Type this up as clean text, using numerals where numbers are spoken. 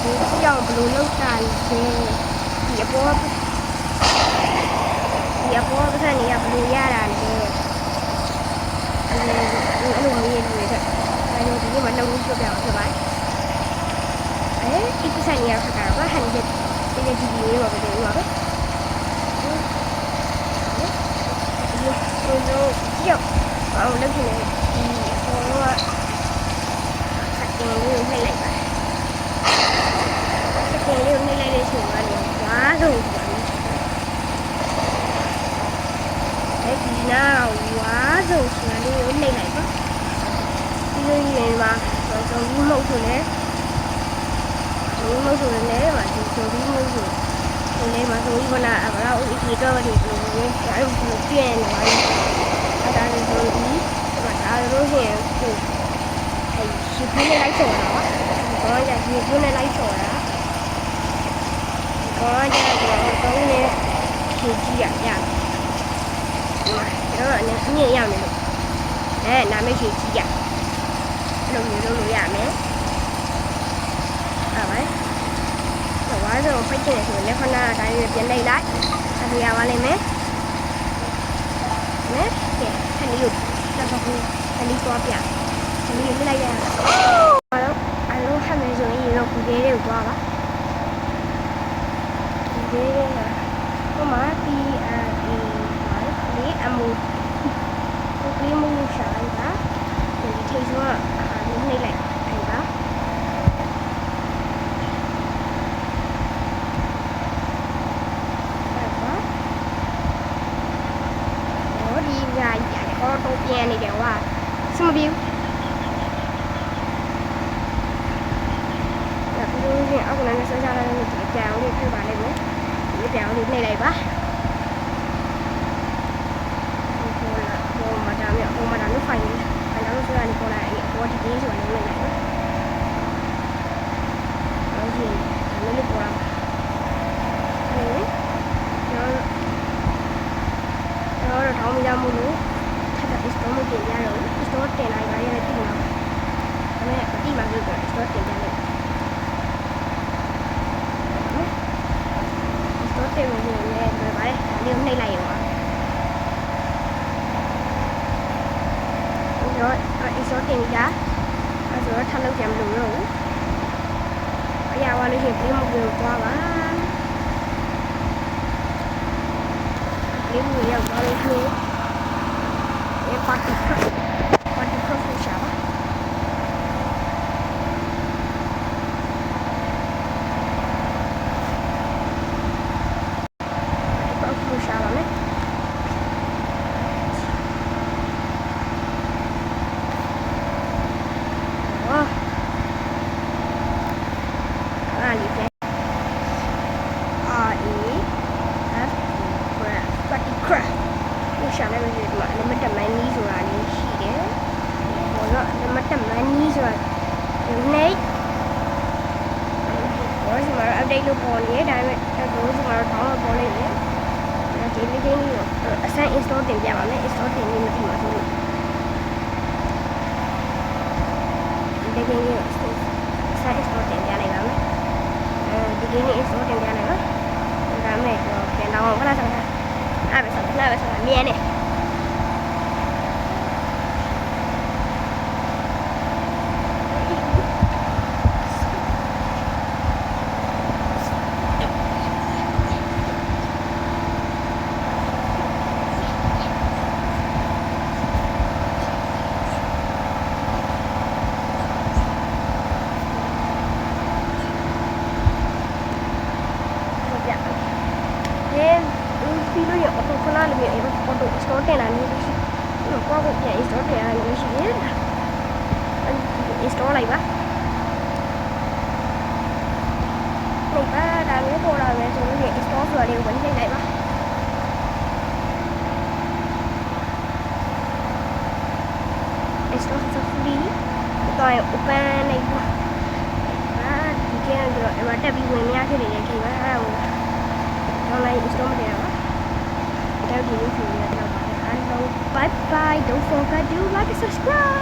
ဒီကြောင်ဘလို့လောက်တာလဲဒီအပေါ်ပတ်စံတွေကဘလို့ရတာလဲအဲ့လိုမျိုးတွေတဲ့အဲ့လိုဒီမှာလုံးလို့ပြောပြအောင်ဖြစ်ပါတယ်ဒီပတ်စံတွေကခက်တာကဟန်ရက်ဒီလေးပါပဲဒီပါပဲဒီလိုကြောက်အောင်လုပ်နေဒီအပေါ်ကစက်တင်လေးနှိပ်လိုက်ပါစက်တင်လေးနှိပ်လိုက်တဲ့ချိန်မှာဝါးဆုံးဒီနာဝါးဆုံးဆိုတာလေးကိုနှိပ်လိုက်ပါဒီလိုရင်မှာဆုံးပြီးမဟုတ်ဆိုလဲဒီမဟုတ်ဆိုလဲမှာဒီဆုံးပြီးမဟုတ်ဆိုလဲမှာဆုံးပြီးခဏအဲ့ဒါဦးဒီတော့ဒီလိုမျိုးအဲ့လိုပြည့်နေပါအဲ့ဒါလည်းဆုံးပြီးဒါလို့ရှိရင်ကိုအဲ့ဒီဖုန်းနဲ့လိုက်ချော်တာပါဘောကဒီဖုန်းနဲ့လိုက်ချော်တာဘောကတော့နဲ့ဖြည့်ကြည့်ရတယ်တော့အနေနဲ့ရောက်နေလို့နာမည်ဖြည့်ကြည့်ရအဲ့လိုမျိုးလုပ်လို့ရမယ်အဲ့ပါဝါးစုံဖိတ်ချင်တယ်ဆိုရင်လည်းခဏတိုင်းရပြန်လိုက်လိုက်အဲ့ဒါရပါလိမ့်မယ်နဲကဲခဏယူတော့ဘူးခဏသွားပြခဏယူလိုက်ရအောင်အလုံးဟမ်းမယ်ဆိုရင်တော့ဒီလေးတွေကိုသွားပါဒီလေးကဟိုမှာဒီလေးအမှုဒီမှုရှာလိုက်ပါဒီထိတ်ဆိုနှိမ့်လိုက်အဲ့ပါတော့ပြန်နေတယ်ဟာစမပြီးဒါပြီးတော့အခုလည်းဆက်ကြလာတယ်ဒီကြောင်လေးပြပါလိမ့်မယ်ဒီကြောင်လေးနှိပ်လိုက်ပါဟိုမဒါမျိုးဖိုင်လို့ဆိုတာနေပေါ်လာအဲ့ဘောဒီလေးဆိုတာလည်းနှိပ်လိုက်ပါဟုတ်ပြီဒါလေးပေါ်လာဟဲ့တော့ထောင်းမရဘူးလို့store မတင်ကြတော့ဘူး store တင်လိုက်ပါရဲ့တိမှာဒါပေမဲ့တိမှာလို့ပြော store တင်ကြတယ် store တင်လို့လည်းလွယ်ပါတယ်ဒါလေးကိုနှိပ်လိုက်ရောတော့ store တင်ကြအဲ့ဆိုတော့ထပ်လုပ်ကြမလို့တော့ဘူးအရာပါလို့ရှိရင်ပြေးမပြေသွားပါပြေးမရောက်သွားလို့ရှိရင်party cross shaba party cross shaba ne oh ali ke party crossရှာလိုက်လို့ဒီမှာနမတက်မန်းနီးဆိုတာလေးရှိတယ်။ဘောတော့နမတက်မန်းနီးဆိုတာနေဘောစမှာ update လုပ်ပေါ်နေတယ်ဒါပေမဲ့ဘောစမှာ download ပေါ်နေတယ်။ဒီလေးလေးကိုအဆန်း install တင်ပြပါမယ် install တင်နေမသိပါဘူး။ဒီလေးကိုအဆန်း install တင်ပြလိုက်ပါမယ်။ဒီလေး install တင်ပြလိုက်ပါ။ဒါမဲ့ပြန်တော့ခဏဆောင်အဲ့ပဲဆိုမြဲနေပြီးလို့ရအောင်ခဏလေးမြေအဲ့တော့ store တင်လာနေလို့ရှိတော့ကောက်ပြန် store တင်လာနေလို့ရှိရင်အဲ့ store လိုက်ပါဟုတ်ပါဒါမျိုးပေါ်လာမယ်ဆိုလို့ရှိရင် store ဆိုတာလေးကိုဝင်နှိပ်လိုက်ပါstore is free တော့ open လိုက်ပါဒီကနေ့တော့အဲ့မှာတက်ပြီးဝင်မရဖြစ်နေတဲ့ချိန်မှာအဲ့ဒါကို online store မတင်ရပါBye bye. Don't forget to like and subscribe.